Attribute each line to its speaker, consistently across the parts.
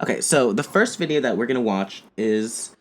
Speaker 1: Okay, so the first video that we're gonna watch is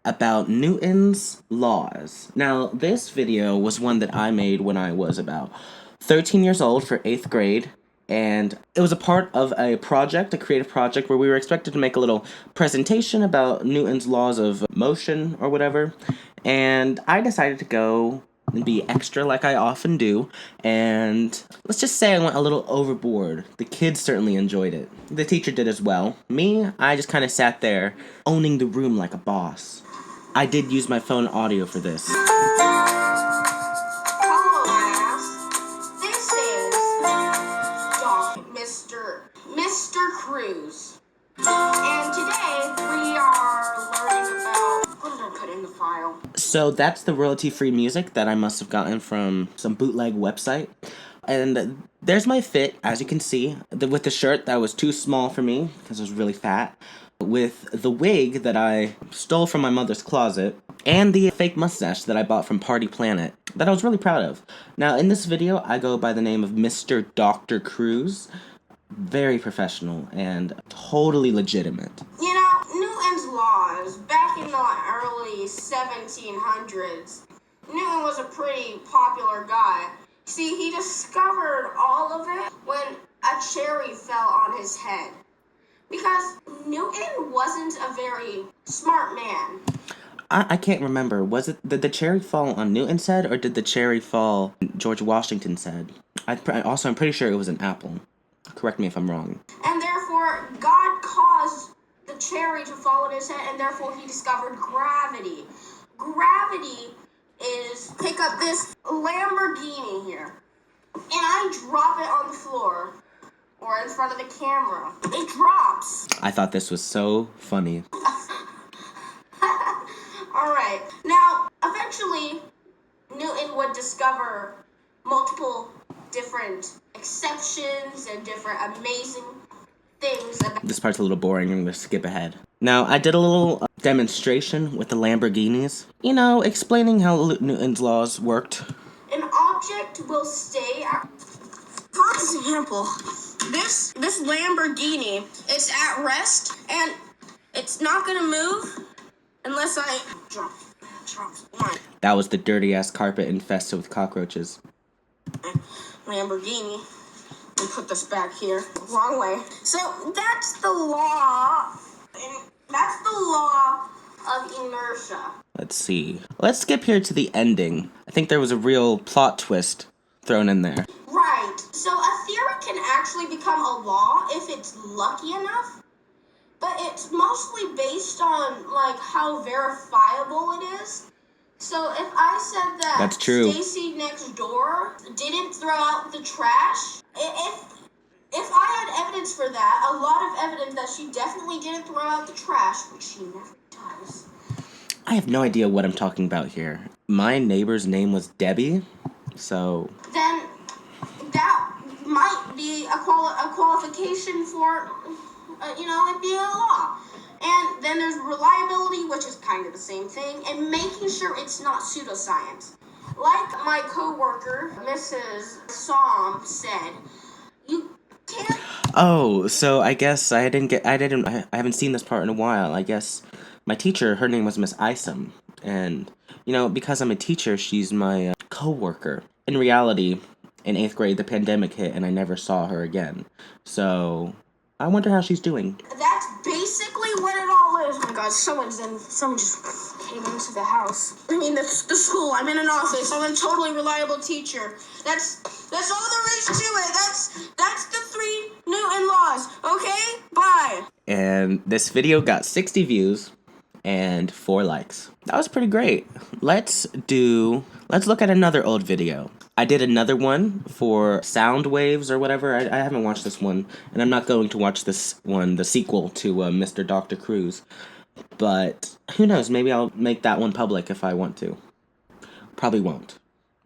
Speaker 1: about Newton's laws. Now, this video was one that I made when I was about 13 years old for 8th grade, and it was a part of a project, a creative project, where we were expected to make a little presentation about Newton's laws of motion or whatever, and I decided to go and be extra like I often do, and let's just say I went a little overboard. The kids certainly enjoyed it. The teacher did as well. Me, I just kind of sat there, owning the room like a boss. I did use my phone audio for this.
Speaker 2: Hello, class. This is Mr. Cruz. And today we are learning about... What did I put in the file?
Speaker 1: So that's the royalty-free music that I must have gotten from some bootleg website. And there's my fit, as you can see, with the shirt that was too small for me because it was really fat, with the wig that I stole from my mother's closet, and the fake mustache that I bought from Party Planet that I was really proud of. Now, in this video, I go by the name of Mr. Dr. Cruz. Very professional and totally legitimate.
Speaker 2: You know, Newton's laws, back in the early 1700s, Newton was a pretty popular guy. See, he discovered all of it when a cherry fell on his head. Because Newton wasn't a very smart man.
Speaker 1: I can't remember. Did the cherry fall on Newton's head, or did the cherry fall on George Washington's head? I'm pretty sure it was an apple. Correct me if I'm wrong.
Speaker 2: And therefore, God caused the cherry to fall on his head, and therefore he discovered gravity. Gravity is, pick up this Lamborghini here, and I drop it on the floor, or in front of the camera. It drops.
Speaker 1: I thought this was so funny.
Speaker 2: Alright, now, eventually, Newton would discover multiple different exceptions and different amazing things about...
Speaker 1: This part's a little boring. I'm going to skip ahead. Now, I did a little demonstration with the Lamborghinis. You know, explaining how Newton's laws worked.
Speaker 2: An object will stay... For example, this Lamborghini is at rest, and it's not going to move unless I drop one.
Speaker 1: That was the dirty-ass carpet infested with cockroaches.
Speaker 2: Lamborghini. And put this back here. Wrong way. So that's the law. And that's the law of inertia.
Speaker 1: Let's see. Let's skip here to the ending. I think there was a real plot twist thrown in there.
Speaker 2: Right. So a theory can actually become a law if it's lucky enough. But it's mostly based on, like, how verifiable it is. So if I said that
Speaker 1: That's true.
Speaker 2: Stacy next door didn't throw out the trash, if I had evidence for that, a lot of evidence that she definitely didn't throw out the trash, which she never does.
Speaker 1: I have no idea what I'm talking about here. My neighbor's name was Debbie, so...
Speaker 2: Then that might be a qualification for, it being a law. And then there's reliability, which is kind of the same thing, and making sure it's not pseudoscience. Like my coworker, Mrs. Som, said, you can't...
Speaker 1: Oh, so I guess I haven't seen this part in a while. I guess my teacher, her name was Miss Isom, and, because I'm a teacher, she's my coworker. In reality, in 8th grade, the pandemic hit, and I never saw her again. So... I wonder how she's doing.
Speaker 2: That's basically what it all is. Oh my god, someone just came into the house. I mean, the school. I'm in an office. I'm a totally reliable teacher. That's all there is to it. That's the 3 Newton laws. Okay? Bye.
Speaker 1: And this video got 60 views and 4 likes. That was pretty great. Let's look at another old video. I did another one for Sound Waves or whatever. I haven't watched this one, and I'm not going to watch this one, the sequel to Mr. Dr. Cruz. But who knows, maybe I'll make that one public if I want to. Probably won't,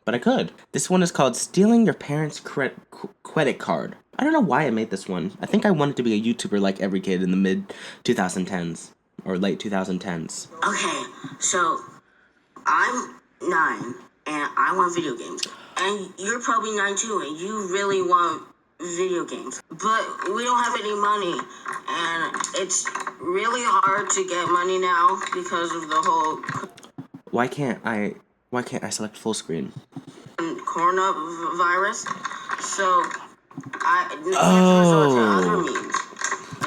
Speaker 1: but I could. This one is called Stealing Your Parents' Credit Card. I don't know why I made this one. I think I wanted to be a YouTuber like every kid in the mid-2010s, or late 2010s.
Speaker 2: Okay, so I'm 9, and I want video games. And you're probably 9 too, and you really want video games. But we don't have any money, and it's really hard to get money now because of the whole
Speaker 1: Why can't I select full screen?
Speaker 2: coronavirus. So I have to resort to other means.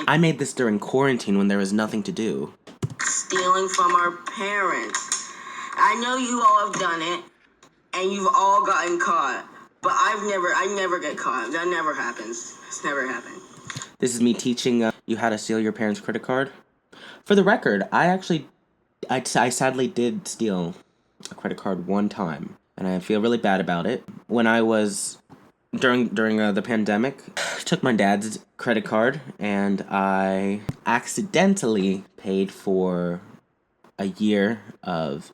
Speaker 1: I made this during quarantine when there was nothing to do.
Speaker 2: Stealing from our parents. I know you all have done it, and you've all gotten caught. But I never get caught. That never happens. It's never happened.
Speaker 1: This is me teaching you how to steal your parents' credit card. For the record, I sadly did steal a credit card one time, and I feel really bad about it. When I was during the pandemic, I took my dad's credit card and I accidentally paid for a year of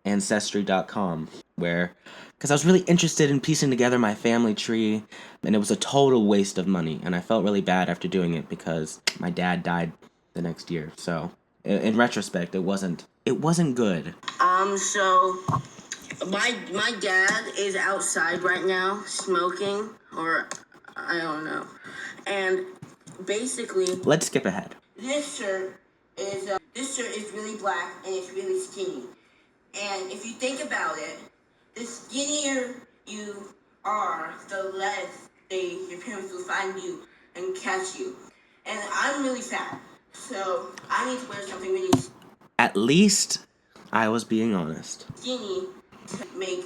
Speaker 1: Ancestry.com, because I was really interested in piecing together my family tree, and it was a total waste of money, and I felt really bad after doing it because my dad died the next year. So in retrospect, it wasn't good.
Speaker 2: So my dad is outside right now smoking, or I don't know. And basically,
Speaker 1: let's skip ahead.
Speaker 2: This shirt is really black and it's really skinny. And if you think about it, the skinnier you are, the less your parents will find you and catch you. And I'm really fat, so I need to wear something really
Speaker 1: At least I was being honest.
Speaker 2: Skinny to make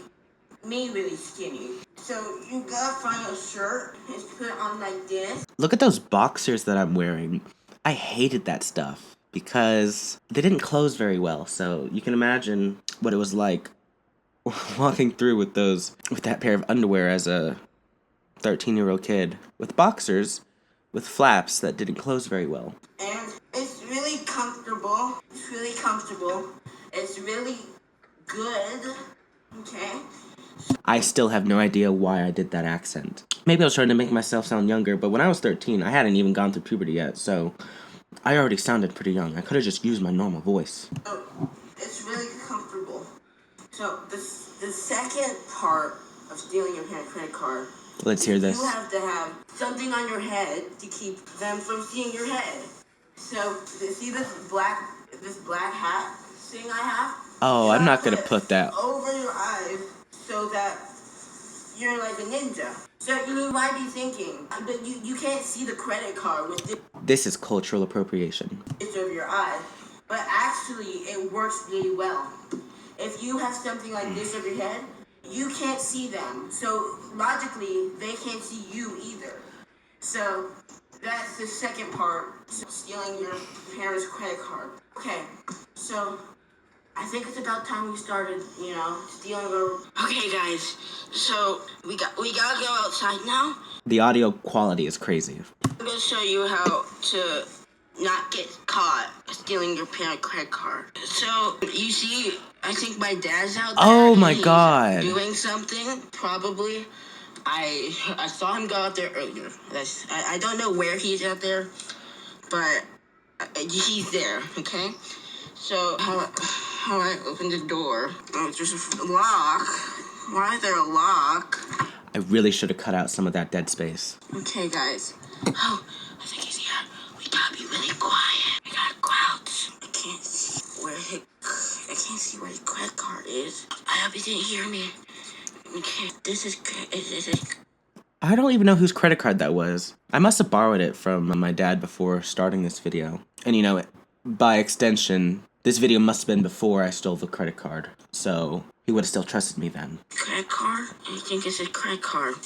Speaker 2: me really skinny. So you gotta find a shirt and put it on like this.
Speaker 1: Look at those boxers that I'm wearing. I hated that stuff because they didn't close very well. So you can imagine what it was like walking through with that pair of underwear as a 13-year-old kid with boxers with flaps that didn't close very well.
Speaker 2: And it's really comfortable. It's really comfortable. It's really good. Okay.
Speaker 1: I still have no idea why I did that accent. Maybe I was trying to make myself sound younger, but when I was 13, I hadn't even gone through puberty yet, so I already sounded pretty young. I could have just used my normal voice.
Speaker 2: Oh, it's really comfortable. So the second part of stealing your parents' credit card.
Speaker 1: Let's hear this.
Speaker 2: You have to have something on your head to keep them from seeing your head. So see this black hat thing I have?
Speaker 1: Oh, I'm not gonna put that
Speaker 2: over your eyes so that you're like a ninja. So you might be thinking, but you can't see the credit card with
Speaker 1: this is cultural appropriation.
Speaker 2: It's over your eyes, but actually it works really well. If you have something like this over your head, you can't see them. So logically, they can't see you either. So that's the second part, stealing your parents' credit card. Okay, so I think it's about time we started, stealing our... Okay, guys, so we gotta go outside now.
Speaker 1: The audio quality is crazy.
Speaker 2: I'm gonna show you how to not get caught stealing your parent credit card. So, you see, I think my dad's out there.
Speaker 1: Oh my God.
Speaker 2: Doing something, probably. I saw him go out there earlier. I don't know where he's out there, but he's there, okay? So, how I open the door? Oh, there's a lock. Why is there a lock?
Speaker 1: I really should have cut out some of that dead space.
Speaker 2: Okay, guys. Oh, I think he's here. We gotta be really quiet. We gotta crouch. I can't see where his credit card is. I hope he didn't hear me. Okay, this is
Speaker 1: I don't even know whose credit card that was. I must have borrowed it from my dad before starting this video. And by extension, this video must have been before I stole the credit card. So he would have still trusted me then.
Speaker 2: Credit card? I think it's a credit card.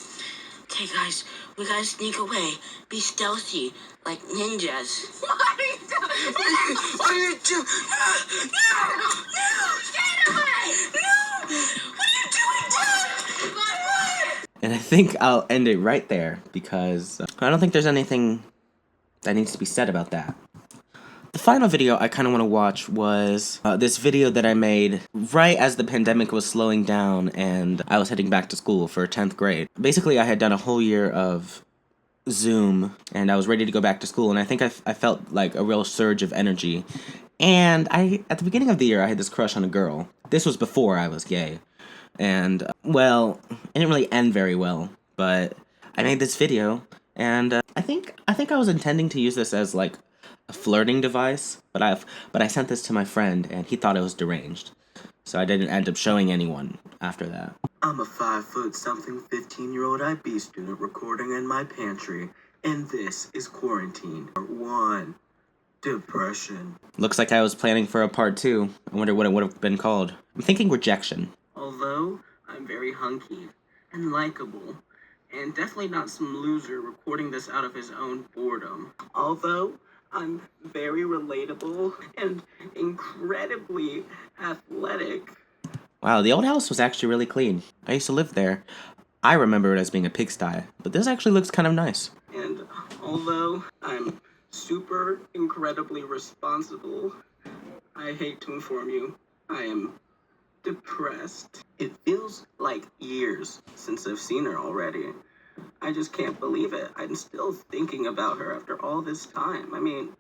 Speaker 2: Okay, guys, we gotta sneak away. Be stealthy, like ninjas. What are you doing? What are you doing? No! Get away! No! What are you doing, Dad? What?
Speaker 1: And I think I'll end it right there because I don't think there's anything that needs to be said about that. The final video I kind of want to watch was this video that I made right as the pandemic was slowing down and I was heading back to school for 10th grade. Basically, I had done a whole year of Zoom and I was ready to go back to school, and I think I felt like a real surge of energy. And at the beginning of the year, I had this crush on a girl. This was before I was gay. And, well, it didn't really end very well, but I made this video And I think I was intending to use this as like a flirting device, but I sent this to my friend and he thought it was deranged. So I didn't end up showing anyone after that.
Speaker 3: I'm a 5-foot-something 15-year-old IB student recording in my pantry, and this is Quarantine Part 1. Depression.
Speaker 1: Looks like I was planning for a part 2. I wonder what it would have been called. I'm thinking rejection.
Speaker 3: Although I'm very hunky and likable, and definitely not some loser recording this out of his own boredom. Although I'm very relatable and incredibly athletic.
Speaker 1: Wow, the old house was actually really clean. I used to live there. I remember it as being a pigsty, but this actually looks kind of nice.
Speaker 3: And although I'm super incredibly responsible, I hate to inform you, I am depressed. It feels like years since I've seen her already. I just can't believe it. I'm still thinking about her after all this time. I mean,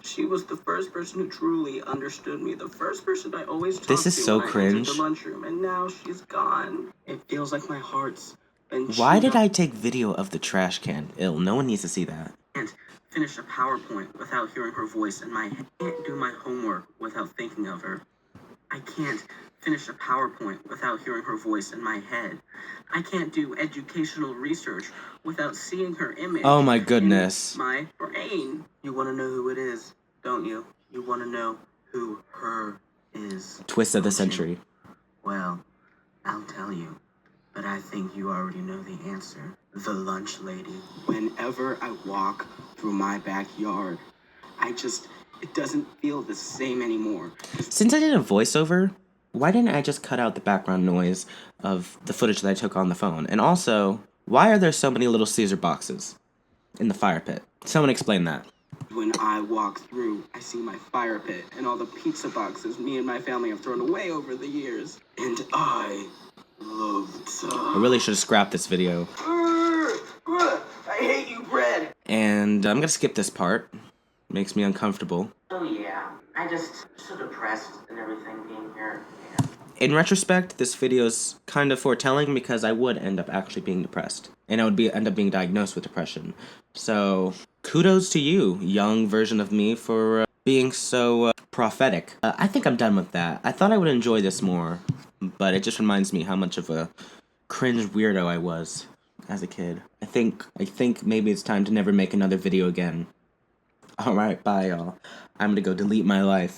Speaker 3: she was the first person who truly understood me. The first person I always talked to.
Speaker 1: This is so
Speaker 3: when I
Speaker 1: cringe.
Speaker 3: entered the lunchroom, and now she's gone. It feels like my heart's been
Speaker 1: Why
Speaker 3: chewed
Speaker 1: did
Speaker 3: up.
Speaker 1: I take video of the trash can? Ew, no one needs to see that.
Speaker 3: Can't finish a PowerPoint without hearing her voice in my head. Can't do my homework without thinking of her. I can't finish a PowerPoint without hearing her voice in my head. I can't do educational research without seeing her image.
Speaker 1: Oh my goodness.
Speaker 3: In my brain. You want to know who it is, don't you? You want to know who her is.
Speaker 1: Twist of the
Speaker 3: don't you?
Speaker 1: century.
Speaker 3: Well, I'll tell you. But I think you already know the answer. The lunch lady. Whenever I walk through my backyard, it doesn't feel the same anymore.
Speaker 1: Since I did a voiceover, why didn't I just cut out the background noise of the footage that I took on the phone? And also, why are there so many Little Caesar boxes in the fire pit? Someone explain that.
Speaker 3: When I walk through, I see my fire pit and all the pizza boxes me and my family have thrown away over the years. And I loved
Speaker 1: I really should have scrapped this video.
Speaker 3: I hate you, bread.
Speaker 1: And I'm gonna skip this part. Makes me uncomfortable.
Speaker 3: Oh yeah, I just so depressed and everything being here.
Speaker 1: In retrospect, this video's kind of foretelling because I would end up actually being depressed. And I would end up being diagnosed with depression. So, kudos to you, young version of me, for being so prophetic. I think I'm done with that. I thought I would enjoy this more, but it just reminds me how much of a cringe weirdo I was as a kid. I think maybe it's time to never make another video again. Alright, bye y'all. I'm gonna go delete my life.